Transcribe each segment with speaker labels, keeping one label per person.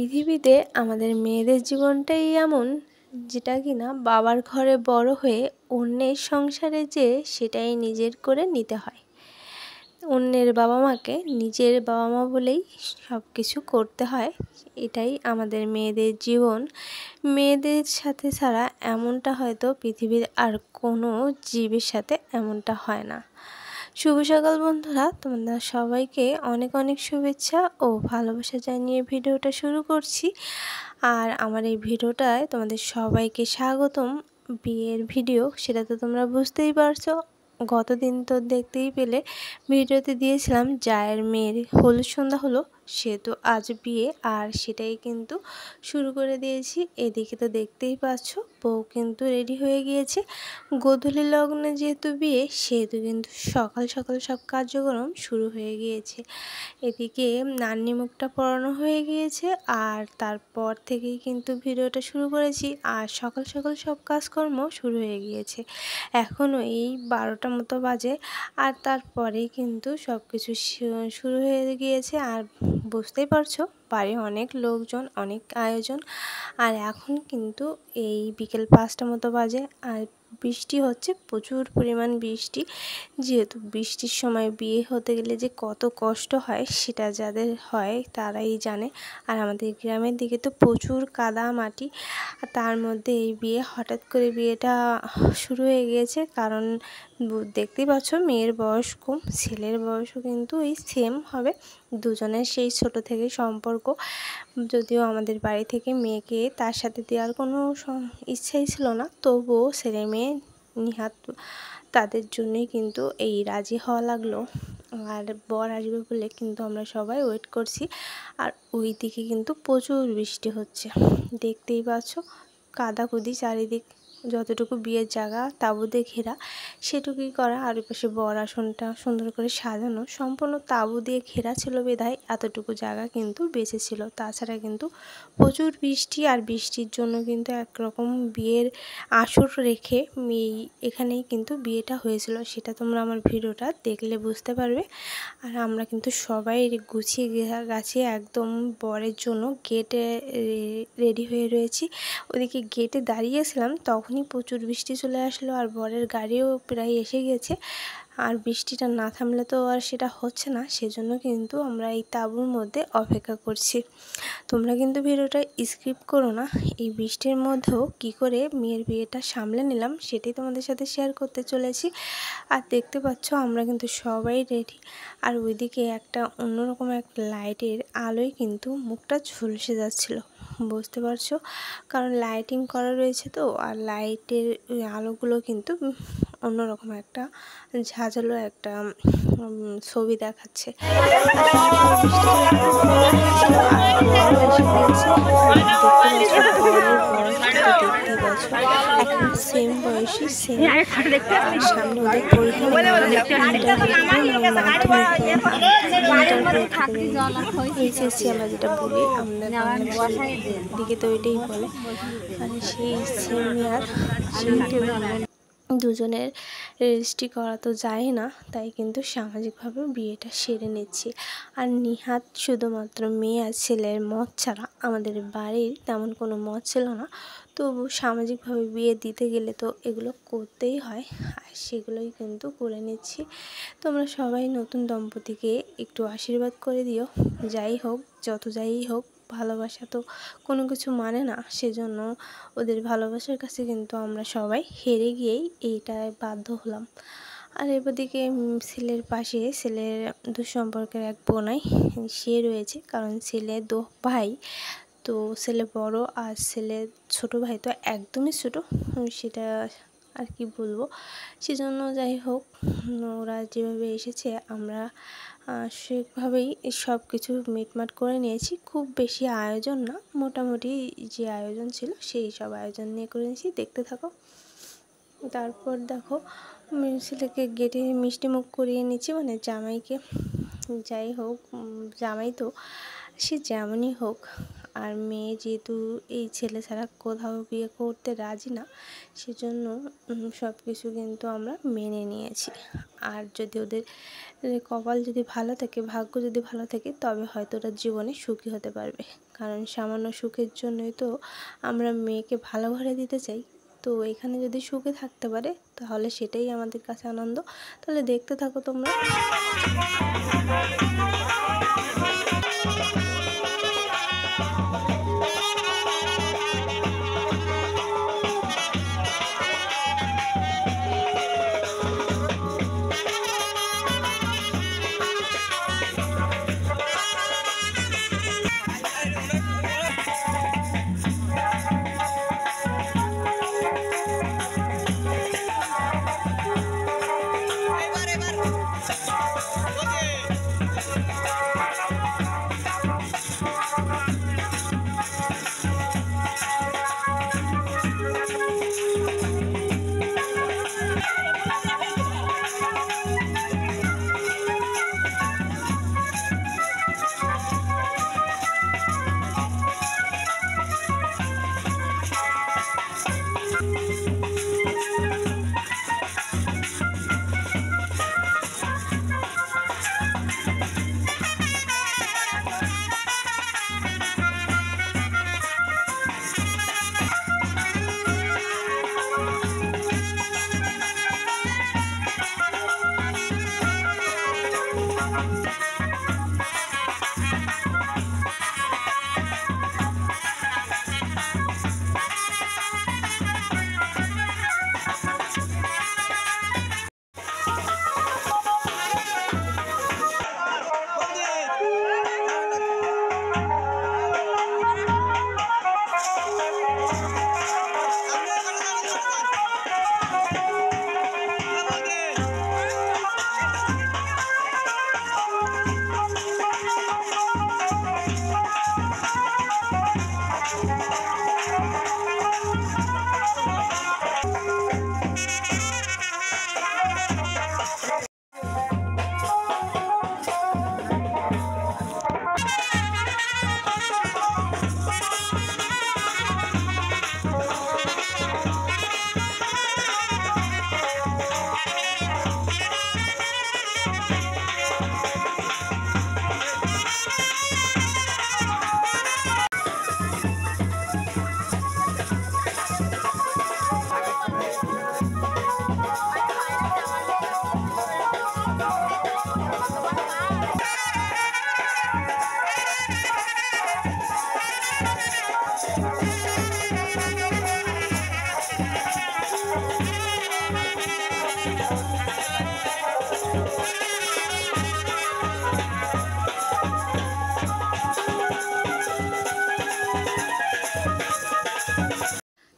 Speaker 1: পৃথিবীতে আমাদের মেয়েদের জীবনটাই এমন, যেটা কিনা বাবার ঘরে বড় হয়ে অন্যের সংসারে যেয়ে সেটাই নিজের করে নিতে হয়। অন্যের বাবা মাকে নিজের বাবা মা বলেই সব কিছু করতে হয়। এটাই আমাদের মেয়েদের জীবন। মেয়েদের সাথে ছাড়া এমনটা হয়তো পৃথিবীর আর কোনো জীবের সাথে এমনটা হয় না। শুভ সকাল বন্ধুরা, তোমাদের সবাইকে অনেক অনেক শুভেচ্ছা ও ভালোবাসা জানিয়ে ভিডিওটা শুরু করছি। আর আমার এই ভিডিওটায় তোমাদের সবাইকে স্বাগতম। বিয়ের ভিডিও সেটা তো তোমরা বুঝতেই পারছো। গতদিন তো দেখতেই পেলে ভিডিওতে দিয়েছিলাম জায়ের মেয়ের হলুদ সন্ধ্যা হলো, সেহেতু আজ বিয়ে আর সেটাই কিন্তু শুরু করে দিয়েছি। এদিকে তো দেখতেই পাচ্ছ বউ কিন্তু রেডি হয়ে গিয়েছে। গোধূলি লগ্নে যেহেতু বিয়ে, সেহেতু কিন্তু সকাল সকাল সব কার্যক্রম শুরু হয়ে গিয়েছে। এদিকে নান্নি মুখটা পরানো হয়ে গিয়েছে আর তারপর থেকেই কিন্তু ভিডিওটা শুরু করেছি। আর সকাল সকাল সব কাজকর্ম শুরু হয়ে গিয়েছে। এখনও এই 12টা মতো বাজে আর তারপরেই কিন্তু সব কিছু শুরু হয়ে গিয়েছে। আর বুঝতেই পারছো বাড়ির অনেক লোকজন, অনেক আয়োজন। আর এখন কিন্তু এই বিকেল 5টা মতো বাজে আর বৃষ্টি হচ্ছে, প্রচুর পরিমাণ বৃষ্টি। যেহেতু বৃষ্টির সময় বিয়ে হতে গেলে যে কত কষ্ট হয় সেটা যাদের হয় তারাই জানে। আর আমাদের গ্রামের দিকে তো প্রচুর কাদা মাটি, আর তার মধ্যে এই বিয়ে হঠাৎ করে বিয়েটা শুরু হয়ে গিয়েছে। কারণ দেখতেই পাচ্ছ মেয়ের বয়স কম, ছেলের বয়সও কিন্তু এই সেম হবে। দুজনের সেই ছোট থেকে সম্পর্ক। যদিও আমাদের বাড়ি থেকে মেয়েকে তার সাথে দেওয়ার কোনো ইচ্ছাই ছিল না, তবুও ছেলে মেয়ে নিহাত তাদের জন্যই কিন্তু এই রাজি হওয়া লাগলো। আর বর আসবে বলে কিন্তু আমরা সবাই ওয়েট করছি। আর ওই দিকে কিন্তু প্রচুর বৃষ্টি হচ্ছে, দেখতেই পাচ্ছ কাদাকুদি চারিদিক। যতটুকু বিয়ের জায়গা তাঁবু দিয়ে ঘেরা সেটুকুই করা। আর ওই পাশে বর আসনটা সুন্দর করে সাজানো, সম্পূর্ণ তাঁবু দিয়ে ঘেরা ছিল বিধায় এতটুকু জায়গা কিন্তু বেঁচে ছিল। তাছাড়া কিন্তু প্রচুর বৃষ্টি, আর বৃষ্টির জন্য কিন্তু একরকম বিয়ের আসর রেখে এখানেই কিন্তু বিয়েটা হয়েছিল। সেটা তোমরা আমার ভিডিওটা দেখলে বুঝতে পারবে। আর আমরা কিন্তু সবাই গুছিয়ে গাছিয়ে একদম বরের জন্য গেটে রেডি হয়ে রয়েছি। ওদিকে গেটে দাঁড়িয়েছিলাম, তখনই প্রচুর বৃষ্টি চলে আসলো আর বরের গাড়িও প্রায় এসে গেছে। আর বৃষ্টিটা না থামলে তো আর সেটা হচ্ছে না, সেজন্য কিন্তু আমরা এই তাঁবুর মধ্যে অপেক্ষা করছি। তোমরা কিন্তু ভিডিওটা স্কিপ করো না। এই বৃষ্টির মধ্যেও কি করে মেয়ের বিয়েটা সামলে নিলাম সেটাই তোমাদের সাথে শেয়ার করতে চলেছি। আর দেখতে পাচ্ছ আমরা কিন্তু সবাই রেডি। আর ওইদিকে একটা অন্যরকম একটা লাইটের আলোয় কিন্তু মুখটা ঝলসে যাচ্ছিল, বুঝতে পারছো। কারণ লাইটিং করা রয়েছে তো, আর লাইটের ওই আলোগুলো কিন্তু অন্যরকম একটা ঝাঁঝালো একটা ছবি দেখাচ্ছে। একদম সেম বয়সী, সেম সামনে ওদের পরীক্ষা এইচএসসি আমরা যেটা বলি, আমাদের বাংলাদেশের দিকে তো এটাই বলে। আর সেই সেম ইয়ার দুজনের রেজিস্ট্রি করা তো যায় না, তাই কিন্তু সামাজিকভাবে বিয়েটা সেরে নিচ্ছি। আর নিহাত শুধুমাত্র মেয়ে আর ছেলের মত ছাড়া আমাদের বাড়ির তেমন কোনো মত ছিল না, তবু সামাজিকভাবে বিয়ে দিতে গেলে তো এগুলো করতেই হয়, আর সেগুলোই কিন্তু করে নিচ্ছি। তোমরা সবাই নতুন দম্পতিকে একটু আশীর্বাদ করে দিও। যাই হোক, যত যাই হোক, ভালোবাসা তো কোনো কিছু মানে না, সেজন্য ওদের ভালোবাসার কাছে কিন্তু আমরা সবাই হেরে গিয়েই এইটায় বাধ্য হলাম। আর এদিকে ছেলের পাশে ছেলের দুঃসম্পর্কের এক বোনাই সে রয়েছে, কারণ ছেলে দো ভাই, তো ছেলে বড় আর ছেলে ছোট ভাই তো একদমই ছোট, সেটা আর কি বলবো। সেজন্য যাই হোক, ওরা যেভাবে এসেছে আমরা সেভাবেই সব কিছু মিটমাট করে নিয়েছি। খুব বেশি আয়োজন না, মোটামুটি যে আয়োজন ছিল সেই সব আয়োজন নিয়ে করে নিয়েছি। দেখতে থাকো। তারপর দেখো ছেলেকে গেটে মিষ্টি মুখ করিয়ে নিচ্ছি, মানে জামাইকে। যাই হোক, জামাই তো সে যেমনই হোক, আর মেয়ে যেহেতু এই ছেলে ছাড়া কোথাও বিয়ে করতে রাজি না, সেজন্য সব কিছু কিন্তু আমরা মেনে নিয়েছি। আর যদি ওদের কপাল যদি ভালো থাকে, ভাগ্য যদি ভালো থাকে, তবে হয়তো ওরা জীবনে সুখী হতে পারবে। কারণ সামান্য সুখের জন্যই তো আমরা মেয়েকে ভালো ঘরে দিতে চাই। তো এখানে যদি সুখে থাকতে পারে তাহলে সেটাই আমাদের কাছে আনন্দ। তাহলে দেখতে থাকো তোমরা।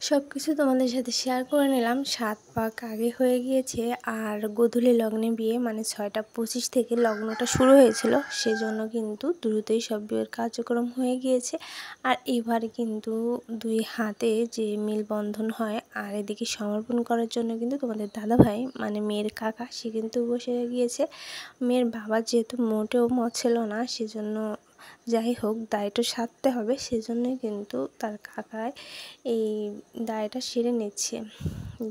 Speaker 1: সব কিছু তোমাদের সাথে শেয়ার করে নিলাম। 7 পাক আগে হয়ে গিয়েছে আর গোধূলি লগ্নে বিয়ে, মানে 6টা 25 থেকে লগ্নটা শুরু হয়েছিল, সেজন্য কিন্তু দ্রুতই সব বিয়ের কার্যক্রম হয়ে গিয়েছে। আর এবারে কিন্তু দুই হাতে যে মিলবন্ধন হয় আর এদিকে সমর্পণ করার জন্য কিন্তু তোমাদের দাদাভাই মানে মেয়ের কাকা সে কিন্তু বসে গিয়েছে। মেয়ের বাবার যেহেতু মোটেও মত ছিল না, সেজন্য যাই হোক দায়টা সারতে হবে, সেজন্যই কিন্তু তার কাকায় এই দায়টা সেরে নিচ্ছে।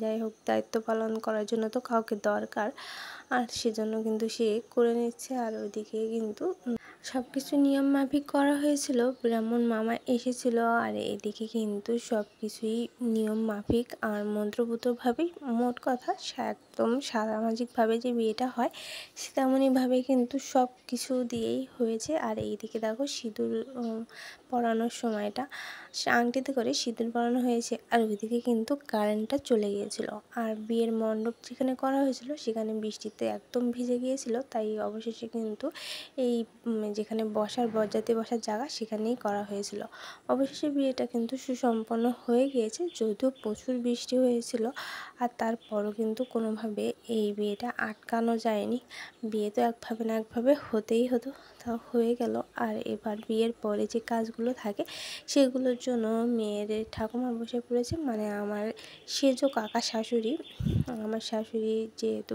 Speaker 1: যাই হোক দায়িত্ব পালন করার জন্য তো কাউকে দরকার, আর সেজন্য কিন্তু সে করে নিচ্ছে। আর ওইদিকে কিন্তু সব কিছু নিয়ম মাফিক করা হয়েছিল, ব্রাহ্মণ মামা এসেছিল। আর এদিকে কিন্তু সব কিছুই নিয়ম মাফিক আর মন্ত্রপুতভাবেই, মোট কথা একদম সামাজিকভাবে যে বিয়েটা হয় সে তেমনইভাবে কিন্তু সব কিছু দিয়েই হয়েছে। আর এইদিকে দেখো সিঁদুর পরানোর সময়টা আংটিতে করে সিঁদুর পরানো হয়েছে। আর ওইদিকে কিন্তু কারেন্টটা চলে গিয়েছিল। আর বিয়ের মণ্ডপ যেখানে করা হয়েছিল সেখানে বৃষ্টিতে একদম ভিজে গিয়েছিল, তাই অবশেষে কিন্তু এই যেখানে বসার বরযাত্রী বসার জায়গা সেখানেই করা হয়েছিল। অবশেষে বিয়েটা কিন্তু সুসম্পন্ন হয়ে গিয়েছে, যদিও প্রচুর বৃষ্টি হয়েছিল। আর তারপরও কিন্তু কোনোভাবে কোনোভাবে এই বিয়েটা আটকানো যায়নি। বিয়ে তো একভাবে না একভাবে হতেই হতো, তা হয়ে গেল। আর এবার বিয়ের পরে যে কাজগুলো থাকে সেগুলোর জন্য মেয়ের ঠাকুমা বসে পড়েছে, মানে আমার সেজো কাকা শাশুড়ি, আমার শাশুড়ি যেহেতু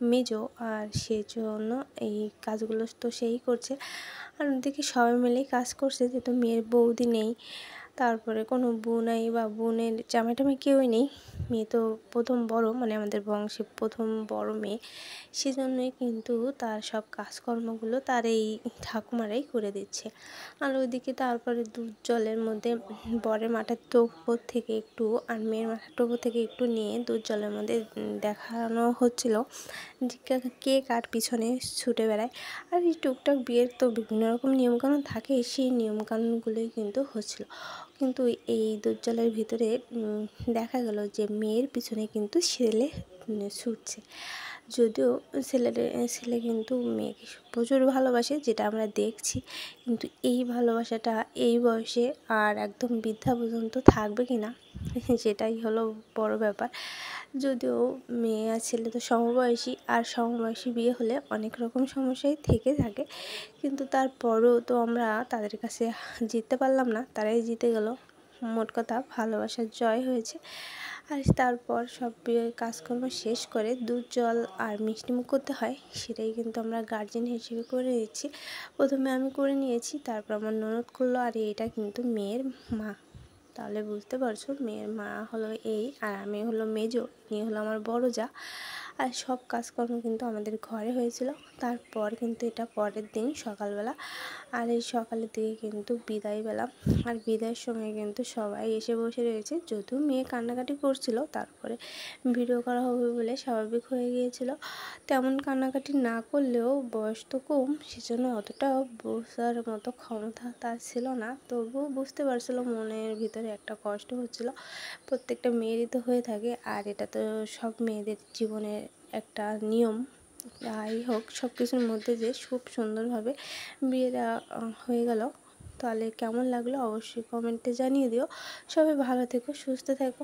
Speaker 1: মেজো, আর সেজন্য এই কাজগুলো তো সেই করছে। আর ওদিকে সবাই মিলেই কাজ করছে, যেহেতু মেয়ের বৌদি নেই, তারপরে কোনো বোনাই বা বোনের জামাই টামাই কেউই নেই। মেয়ে তো প্রথম বড়, মানে আমাদের বংশে প্রথম বড় মেয়ে, সেজন্যই কিন্তু তার সব কাজকর্মগুলো তার এই ঠাকুমারাই করে দিচ্ছে। আর ওইদিকে তারপরে দুধ জলের মধ্যে বরের মাথার টোপর থেকে একটু আর মেয়ের মাথার টোপর থেকে একটু নিয়ে দুধ জলের মধ্যে দেখানো হচ্ছিল যে কে কার পিছনে ছুটে বেড়ায়। আর এই টুকটাক বিয়ের তো বিভিন্ন রকম নিয়মকানুন থাকে, সেই নিয়মকানুনগুলোই কিন্তু হচ্ছিল। কিন্তু এই দুধ জলের ভিতরে দেখা গেল যে মেয়ের পিছনে কিন্তু ছেলে ছুটছে। যদিও ছেলে কিন্তু মেয়েকে প্রচুর ভালোবাসে, যেটা আমরা দেখছি, কিন্তু এই ভালোবাসাটা এই বয়সে আর একদম বৃদ্ধা পর্যন্ত থাকবে কি না সেটাই হলো বড় ব্যাপার। যদিও মেয়ে আর ছেলে তো সমবয়সী, আর সমবয়সী বিয়ে হলে অনেক রকম সমস্যাই থেকে থাকে, কিন্তু তারপরও তো আমরা তাদের কাছে জিততে পারলাম না, তারাই জিতে গেল। মোট কথা ভালোবাসার জয় হয়েছে। আর তারপর সব বিয়ের কাজকর্ম শেষ করে দুধ জল আর মিষ্টিমুখ করতে হয়, সেটাই কিন্তু আমরা গার্জেন হিসেবে করে নিচ্ছি। প্রথমে আমি করে নিয়েছি, তারপর আমার ননদ করলো, আর এটা কিন্তু মেয়ের মা। তাহলে বুঝতে পারছো মেয়ের মা হলো এই, আর আমি হলো মেজো, ইনি হলো আমার বড় যা। আর সব কাজকর্ম কিন্তু আমাদের ঘরে হয়েছিল। তারপর কিন্তু এটা পরের দিন সকালবেলা, আর এই সকালের দিকে কিন্তু বিদায়বেলা। আর বিদায়ের সময় কিন্তু সবাই এসে বসে রয়েছে, যদিও মেয়ে কান্নাকাটি করছিল, তারপরে ভিডিও করা হবে বলে স্বাভাবিক হয়ে গিয়েছিল। তেমন কান্নাকাটি না করলেও বয়স তো কম, সেজন্য অতটা বোঝার মতো ক্ষমতা তার ছিল না, তবুও বুঝতে পারছিল মনের ভিতরে একটা কষ্ট হচ্ছিল। প্রত্যেকটা মেয়েরই তো হয়ে থাকে, আর এটা তো সব মেয়েদের জীবনের একটা নিয়ম। যাই হোক, সব কিছুর মধ্যে যে খুব সুন্দরভাবে বিয়েটা হয়ে গেল। তাহলে কেমন লাগলো অবশ্যই কমেন্টে জানিয়ে দিও। সবাই ভালো থেকো, সুস্থ থেকো।